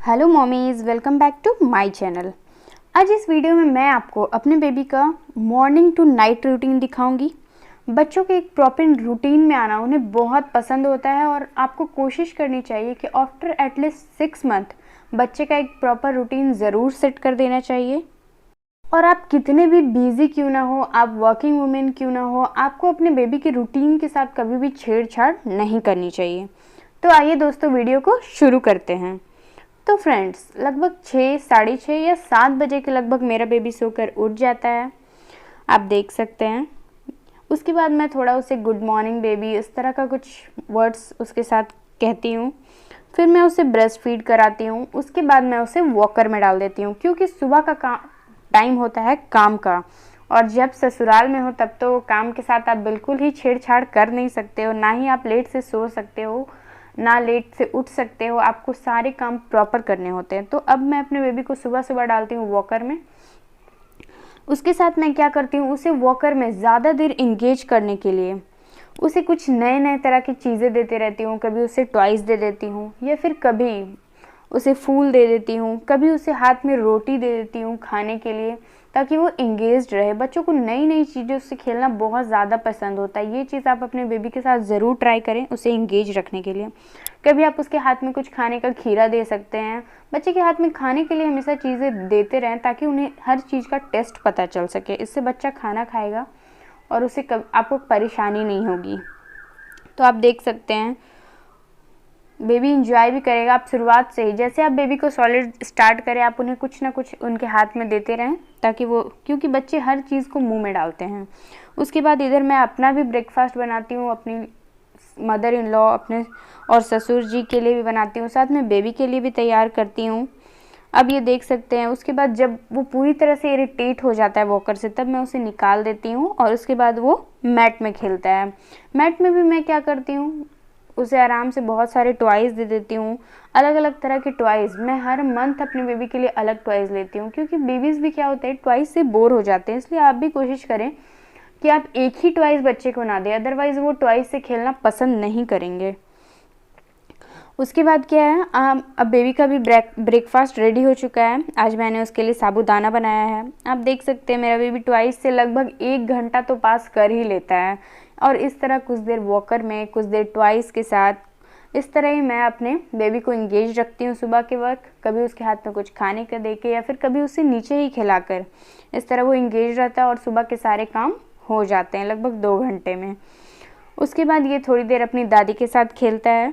Hello mommies, welcome back to my channel. आज इस video में मैं आपको अपने बेबी का मॉर्निंग टू नाइट रूटीन दिखाऊंगी। बच्चों के एक प्रॉपर रूटीन में आना उन्हें बहुत पसंद होता है और आपको कोशिश करनी चाहिए कि आफ्टर एटलीस्ट 6 मंथ बच्चे का एक प्रॉपर रूटीन ज़रूर सेट कर देना चाहिए। और आप कितने भी बिजी क्यों ना हो, आप वर्किंग वुमेन क्यों ना हो, आपको अपने बेबी के रूटीन के साथ कभी भी छेड़छाड़ नहीं करनी चाहिए। तो आइए दोस्तों, वीडियो को शुरू करते हैं। तो फ्रेंड्स, लगभग 6, साढ़े 6 या 7 बजे के लगभग मेरा बेबी सोकर उठ जाता है, आप देख सकते हैं। उसके बाद मैं थोड़ा उसे गुड मॉर्निंग बेबी इस तरह का कुछ वर्ड्स उसके साथ कहती हूँ। फिर मैं उसे ब्रेस्ट फीड कराती हूँ। उसके बाद मैं उसे वॉकर में डाल देती हूँ, क्योंकि सुबह का टाइम होता है काम का, और जब ससुराल में हो तब तो काम के साथ आप बिल्कुल ही छेड़छाड़ कर नहीं सकते हो, ना ही आप लेट से सो सकते हो, ना लेट से उठ सकते हो। आपको सारे काम प्रॉपर करने होते हैं। तो अब मैं अपने बेबी को सुबह सुबह डालती हूँ वॉकर में। उसके साथ मैं क्या करती हूँ, उसे वॉकर में ज़्यादा देर इंगेज करने के लिए उसे कुछ नए नए तरह की चीज़ें देते रहती हूँ। कभी उसे टॉयज़ दे देती हूँ, या फिर कभी उसे फूल दे देती हूँ, कभी उसे हाथ में रोटी दे देती हूँ खाने के लिए, ताकि वो इंगेज्ड रहे। बच्चों को नई नई चीज़ें उससे खेलना बहुत ज़्यादा पसंद होता है। ये चीज़ आप अपने बेबी के साथ ज़रूर ट्राई करें उसे इंगेज रखने के लिए। कभी आप उसके हाथ में कुछ खाने का खीरा दे सकते हैं। बच्चे के हाथ में खाने के लिए हमेशा चीज़ें देते रहें, ताकि उन्हें हर चीज़ का टेस्ट पता चल सके। इससे बच्चा खाना खाएगा और उसे आपको परेशानी नहीं होगी। तो आप देख सकते हैं, बेबी इंजॉय भी करेगा। आप शुरुआत से ही, जैसे आप बेबी को सॉलिड स्टार्ट करें, आप उन्हें कुछ ना कुछ उनके हाथ में देते रहें, ताकि वो, क्योंकि बच्चे हर चीज़ को मुंह में डालते हैं। उसके बाद इधर मैं अपना भी ब्रेकफास्ट बनाती हूँ, अपनी मदर इन लॉ अपने और ससुर जी के लिए भी बनाती हूँ, साथ में बेबी के लिए भी तैयार करती हूँ। अब ये देख सकते हैं। उसके बाद जब वो पूरी तरह से इरिटेट हो जाता है वॉकर से, तब मैं उसे निकाल देती हूँ और उसके बाद वो मैट में खेलता है। मैट में भी मैं क्या करती हूँ, उसे आराम से बहुत सारे टॉयज़ दे देती हूँ, अलग अलग तरह के टॉयज़। मैं हर मंथ अपने बेबी के लिए अलग टॉयज़ लेती हूँ, क्योंकि बेबीज़ भी क्या होते हैं, टॉयज़ से बोर हो जाते हैं। इसलिए आप भी कोशिश करें कि आप एक ही टॉयज़ बच्चे को ना दें, अदरवाइज़ वो टॉयज़ से खेलना पसंद नहीं करेंगे। उसके बाद क्या है, अब बेबी का भी ब्रेकफास्ट रेडी हो चुका है। आज मैंने उसके लिए साबूदाना बनाया है। आप देख सकते हैं मेरा बेबी ट्वाइस से लगभग 1 घंटा तो पास कर ही लेता है, और इस तरह कुछ देर वॉकर में, कुछ देर ट्वाइस के साथ, इस तरह ही मैं अपने बेबी को इंगेज रखती हूँ सुबह के वक्त। कभी उसके हाथ में कुछ खाने का दे के, या फिर कभी उसे नीचे ही खिलाकर, इस तरह वो इंगेज रहता है और सुबह के सारे काम हो जाते हैं लगभग 2 घंटे में। उसके बाद ये थोड़ी देर अपनी दादी के साथ खेलता है।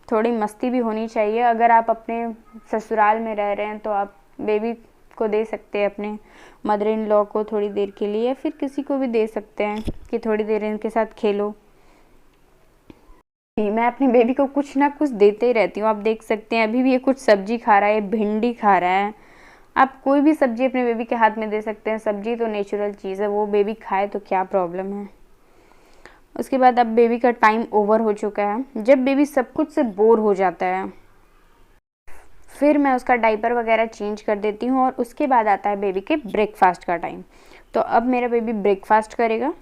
थोड़ी मस्ती भी होनी चाहिए। अगर आप अपने ससुराल में रह रहे हैं तो आप बेबी को दे सकते हैं अपने मदर इन लॉ को थोड़ी देर के लिए, या फिर किसी को भी दे सकते हैं कि थोड़ी देर इनके साथ खेलो। मैं अपने बेबी को कुछ ना कुछ देते ही रहती हूँ। आप देख सकते हैं अभी भी ये कुछ सब्जी खा रहा है, भिंडी खा रहा है। आप कोई भी सब्जी अपने बेबी के हाथ में दे सकते हैं। सब्जी तो नेचुरल चीज़ है, वो बेबी खाए तो क्या प्रॉब्लम है। उसके बाद अब बेबी का टाइम ओवर हो चुका है। जब बेबी सब कुछ से बोर हो जाता है, फिर मैं उसका डाइपर वगैरह चेंज कर देती हूँ, और उसके बाद आता है बेबी के ब्रेकफास्ट का टाइम। तो अब मेरा बेबी ब्रेकफास्ट करेगा।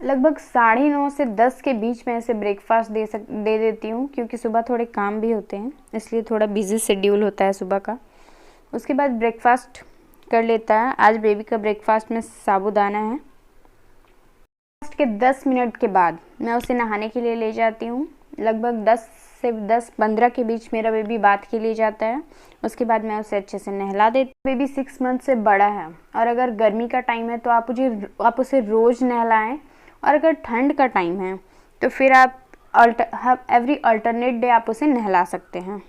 लगभग 9:30 से 10 के बीच में इसे ब्रेकफास्ट दे देती हूँ, क्योंकि सुबह थोड़े काम भी होते हैं, इसलिए थोड़ा बिजी शेड्यूल होता है सुबह का। उसके बाद ब्रेकफास्ट कर लेता है। आज बेबी का ब्रेकफास्ट में साबूदाना है। ब्रेकफास्ट के 10 मिनट के बाद मैं उसे नहाने के लिए ले जाती हूँ। लगभग 10 से 10-15 के बीच मेरा बेबी बाथ के लिए जाता है। उसके बाद मैं उसे अच्छे से नहला देती हूँ। बेबी 6 मंथ से बड़ा है, और अगर गर्मी का टाइम है तो आप उसे रोज़ नहलाएं, और अगर ठंड का टाइम है तो फिर आप एवरी अल्टरनेट डे आप उसे नहला सकते हैं।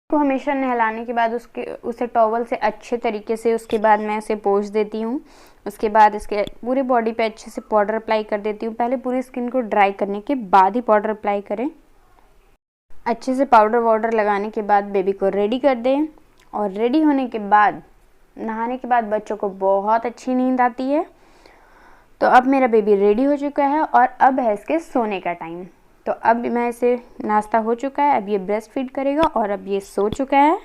को हमेशा नहलाने के बाद उसे टॉवल से अच्छे तरीके से, उसके बाद मैं उसे पोंछ देती हूँ। उसके बाद इसके पूरे बॉडी पे अच्छे से पाउडर अप्लाई कर देती हूँ। पहले पूरी स्किन को ड्राई करने के बाद ही पाउडर अप्लाई करें। अच्छे से पाउडर वाउडर लगाने के बाद बेबी को रेडी कर दें, और रेडी होने के बाद, नहाने के बाद बच्चों को बहुत अच्छी नींद आती है। तो अब मेरा बेबी रेडी हो चुका है, और अब है इसके सोने का टाइम। तो अब मैं इसे, नाश्ता हो चुका है, अब ये ब्रेस्ट फीड करेगा, और अब ये सो चुका है।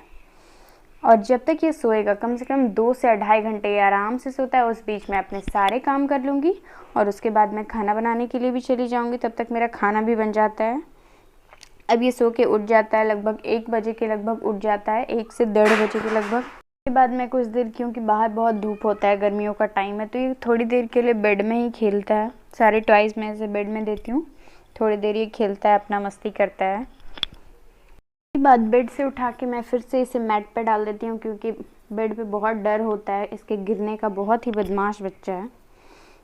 और जब तक ये सोएगा, कम से कम 2 से 2.5 घंटे आराम से सोता है, उस बीच में अपने सारे काम कर लूँगी, और उसके बाद मैं खाना बनाने के लिए भी चली जाऊँगी। तब तक मेरा खाना भी बन जाता है। अब ये सो के उठ जाता है, लगभग 1 बजे के लगभग उठ जाता है, 1 से 1:30 बजे के लगभग। उसके बाद मैं कुछ देर, क्योंकि बाहर बहुत धूप होता है, गर्मियों का टाइम है, तो ये थोड़ी देर के लिए बेड में ही खेलता है। सारे टॉयज़ मैं इसे बेड में देती हूँ, थोड़ी देर ये खेलता है, अपना मस्ती करता है। उसके बाद बेड से उठा के मैं फिर से इसे मैट पे डाल देती हूँ, क्योंकि बेड पे बहुत डर होता है इसके गिरने का, बहुत ही बदमाश बच्चा है।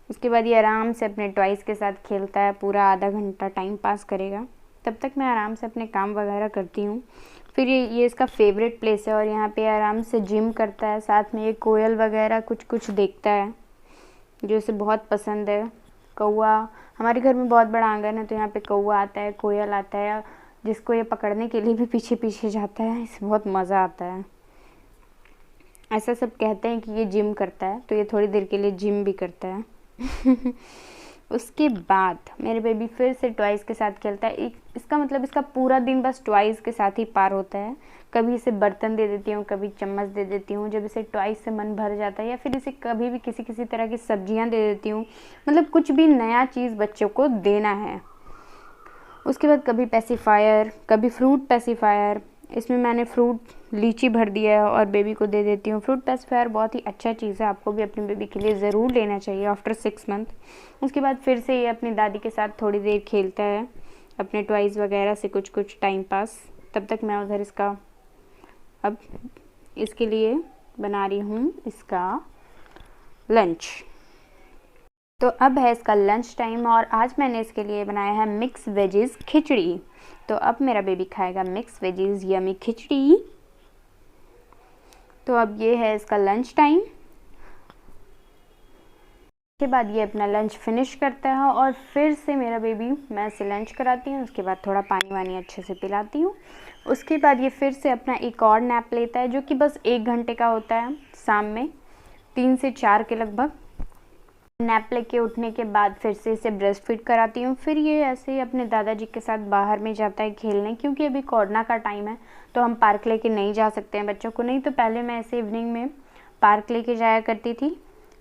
उसके बाद ये आराम से अपने टॉयज़ के साथ खेलता है, पूरा आधा घंटा टाइम पास करेगा। तब तक मैं आराम से अपने काम वगैरह करती हूँ। फिर ये इसका फेवरेट प्लेस है और यहाँ पे आराम से जिम करता है, साथ में ये कोयल वगैरह कुछ कुछ देखता है जो इसे बहुत पसंद है। कौआ, हमारे घर में बहुत बड़ा आंगन है, तो यहाँ पे कौआ आता है, कोयल आता है, जिसको ये पकड़ने के लिए भी पीछे पीछे जाता है। इसे बहुत मज़ा आता है। ऐसा सब कहते हैं कि ये जिम करता है, तो ये थोड़ी देर के लिए जिम भी करता है। उसके बाद मेरे बेबी फिर से टॉयज़ के साथ खेलता है। इसका मतलब इसका पूरा दिन बस टॉयज़ के साथ ही पार होता है। कभी इसे बर्तन दे देती हूँ, कभी चम्मच दे देती हूँ जब इसे टॉयज़ से मन भर जाता है, या फिर इसे कभी भी किसी किसी तरह की सब्जियाँ दे देती हूँ। मतलब कुछ भी नया चीज़ बच्चों को देना है। उसके बाद कभी पेसिफायर, कभी फ्रूट पेसिफायर। इसमें मैंने फ्रूट लीची भर दिया है और बेबी को दे देती हूँ। फ्रूट पेसिफायर बहुत ही अच्छा चीज़ है, आपको भी अपने बेबी के लिए ज़रूर लेना चाहिए आफ्टर 6 मंथ। उसके बाद फिर से ये अपनी दादी के साथ थोड़ी देर खेलता है, अपने टॉयज़ वगैरह से कुछ कुछ टाइम पास। तब तक मैं उधर अब इसके लिए बना रही हूँ इसका लंच। तो अब है इसका लंच टाइम और आज मैंने इसके लिए बनाया है मिक्स वेजीज़ खिचड़ी। तो अब मेरा बेबी खाएगा मिक्स वेजीज़ यमी खिचड़ी। तो अब ये है इसका लंच टाइम। उसके बाद ये अपना लंच फिनिश करता है और फिर से मेरा बेबी, मैं इसे लंच कराती हूँ, उसके बाद थोड़ा पानी वानी अच्छे से पिलाती हूँ। उसके बाद ये फिर से अपना एक और नैप लेता है, जो कि बस 1 घंटे का होता है, शाम में 3 से 4 के लगभग। नैप लेके उठने के बाद फिर से इसे ब्रेस्ट फीड कराती हूँ। फिर ये ऐसे ही अपने दादाजी के साथ बाहर में जाता है खेलने, क्योंकि अभी कोरोना का टाइम है, तो हम पार्क लेके नहीं जा सकते हैं बच्चों को। नहीं तो पहले मैं ऐसे इवनिंग में पार्क लेके जाया करती थी।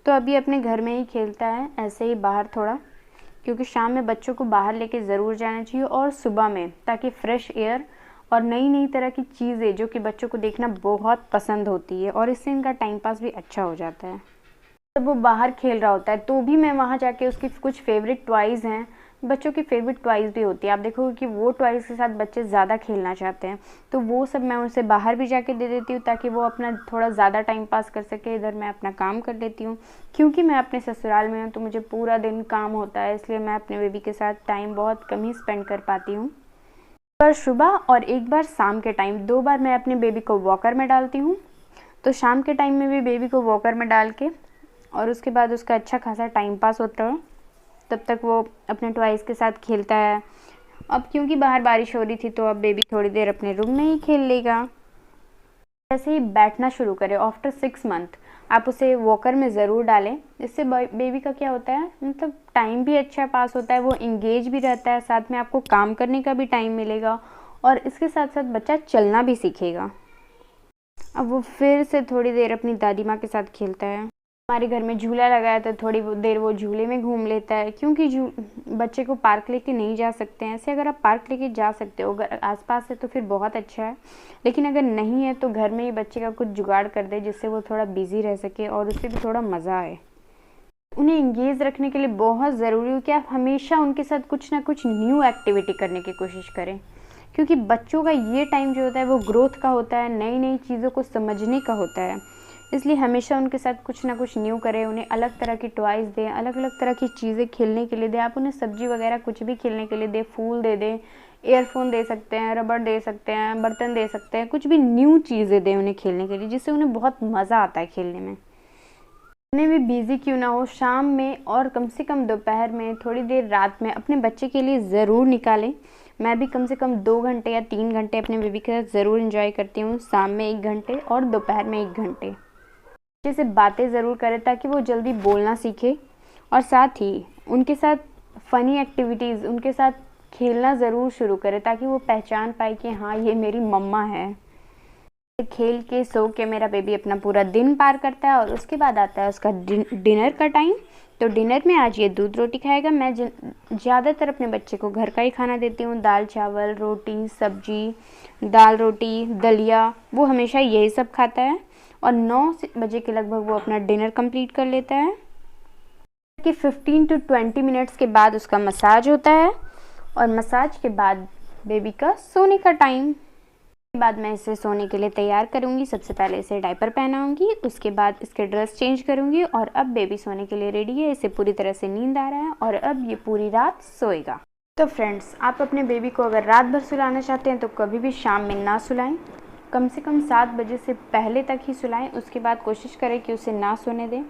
तो अभी अपने घर में ही खेलता है ऐसे ही बाहर थोड़ा, क्योंकि शाम में बच्चों को बाहर लेके ज़रूर जाना चाहिए और सुबह में, ताकि फ्रेश एयर और नई नई तरह की चीज़ें जो कि बच्चों को देखना बहुत पसंद होती है, और इससे इनका टाइम पास भी अच्छा हो जाता है। जब वो बाहर खेल रहा होता है तो भी मैं वहाँ जाके उसकी कुछ फेवरेट टॉयज़ हैं, बच्चों की फेवरेट टॉयज़ भी होती है, आप देखोगे कि वो टॉयज़ के साथ बच्चे ज़्यादा खेलना चाहते हैं, तो वो सब मैं उनसे बाहर भी जाके दे देती हूँ, ताकि वो अपना थोड़ा ज़्यादा टाइम पास कर सके। इधर मैं अपना काम कर लेती हूँ, क्योंकि मैं अपने ससुराल में हूँ तो मुझे पूरा दिन काम होता है, इसलिए मैं अपने बेबी के साथ टाइम बहुत कम ही स्पेंड कर पाती हूँ। एक बार सुबह और एक बार शाम के टाइम, 2 बार मैं अपने बेबी को वॉकर में डालती हूँ। तो शाम के टाइम में भी बेबी को वॉकर में डाल के और उसके बाद उसका अच्छा खासा टाइम पास होता है, तब तक वो अपने टॉयज़ के साथ खेलता है। अब क्योंकि बाहर बारिश हो रही थी, तो अब बेबी थोड़ी देर अपने रूम में ही खेल लेगा। जैसे ही बैठना शुरू करे आफ्टर 6 मंथ, आप उसे वॉकर में ज़रूर डालें। इससे बेबी का क्या होता है, मतलब टाइम भी अच्छा पास होता है, वो इंगेज भी रहता है, साथ में आपको काम करने का भी टाइम मिलेगा, और इसके साथ साथ बच्चा चलना भी सीखेगा। अब वो फिर से थोड़ी देर अपनी दादी माँ के साथ खेलता है। हमारे घर में झूला लगा है, तो थोड़ी देर वो झूले में घूम लेता है, क्योंकि बच्चे को पार्क लेके नहीं जा सकते हैं। ऐसे अगर आप पार्क लेके जा सकते हो, अगर आसपास है तो फिर बहुत अच्छा है, लेकिन अगर नहीं है तो घर में ही बच्चे का कुछ जुगाड़ कर दे, जिससे वो थोड़ा बिजी रह सके और उससे भी थोड़ा मज़ा आए। उन्हें इंगेज रखने के लिए बहुत ज़रूरी है कि आप हमेशा उनके साथ कुछ ना कुछ न्यू एक्टिविटी करने की कोशिश करें, क्योंकि बच्चों का ये टाइम जो होता है वो ग्रोथ का होता है, नई नई चीज़ों को समझने का होता है। इसलिए हमेशा उनके साथ कुछ ना कुछ न्यू करें, उन्हें अलग तरह की टॉयज़ दें, अलग अलग तरह की चीज़ें खेलने के लिए दें। आप उन्हें सब्जी वगैरह कुछ भी खेलने के लिए दें, फूल दे दें, ईयरफोन दे सकते हैं, रबड़ दे सकते हैं, बर्तन दे सकते हैं, कुछ भी न्यू चीज़ें दें उन्हें खेलने के लिए, जिससे उन्हें बहुत मज़ा आता है खेलने में। उन्हें भी बिज़ी क्यों ना हो, शाम में और कम से कम दोपहर में, थोड़ी देर रात में अपने बच्चे के लिए ज़रूर निकालें। मैं भी कम से कम 2 घंटे या 3 घंटे अपने बेबी के साथ ज़रूर एंजॉय करती हूँ, शाम में 1 घंटे और दोपहर में 1 घंटे। बच्चे से बातें ज़रूर करें ताकि वो जल्दी बोलना सीखे, और साथ ही उनके साथ फ़नी एक्टिविटीज़, उनके साथ खेलना ज़रूर शुरू करें, ताकि वो पहचान पाए कि हाँ, ये मेरी मम्मा है। खेल के सो के मेरा बेबी अपना पूरा दिन पार करता है और उसके बाद आता है उसका डिनर का टाइम। तो डिनर में आज ये दूध रोटी खाएगा। मैं ज़्यादातर अपने बच्चे को घर का ही खाना देती हूँ, दाल चावल रोटी सब्जी, दाल रोटी दलिया, वो हमेशा यही सब खाता है और 9 बजे के लगभग वो अपना डिनर कंप्लीट कर लेता है। कि 15 to 20 मिनट्स के बाद उसका मसाज होता है और मसाज के बाद बेबी का सोने का टाइम। के बाद मैं इसे सोने के लिए तैयार करूंगी। सबसे पहले इसे डायपर पहनाऊंगी, उसके बाद इसके ड्रेस चेंज करूंगी और अब बेबी सोने के लिए रेडी है। इसे पूरी तरह से नींद आ रहा है और अब ये पूरी रात सोएगा। तो फ्रेंड्स, आप अपने बेबी को अगर रात भर सुलाना चाहते हैं तो कभी भी शाम में ना सुलाएं, कम से कम 7 बजे से पहले तक ही सुलाएं। उसके बाद कोशिश करें कि उसे ना सोने दें।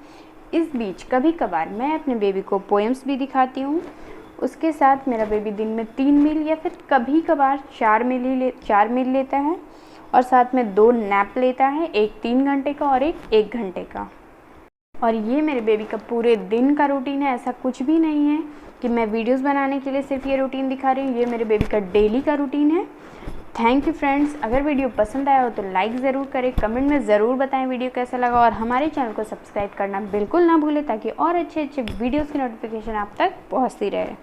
इस बीच कभी कभार मैं अपने बेबी को पोएम्स भी दिखाती हूँ। उसके साथ मेरा बेबी दिन में 3 मील या फिर कभी कभार 4 मील लेता है और साथ में 2 नैप लेता है, एक 3 घंटे का और एक 1 घंटे का। और ये मेरे बेबी का पूरे दिन का रूटीन है। ऐसा कुछ भी नहीं है कि मैं वीडियोस बनाने के लिए सिर्फ ये रूटीन दिखा रही हूँ। ये मेरे बेबी का डेली का रूटीन है। Thank you friends. अगर वीडियो पसंद आया हो तो लाइक ज़रूर करें, कमेंट में ज़रूर बताएं वीडियो कैसा लगा और हमारे चैनल को सब्सक्राइब करना बिल्कुल ना भूलें ताकि और अच्छे वीडियोस की नोटिफिकेशन आप तक पहुंचती रहे।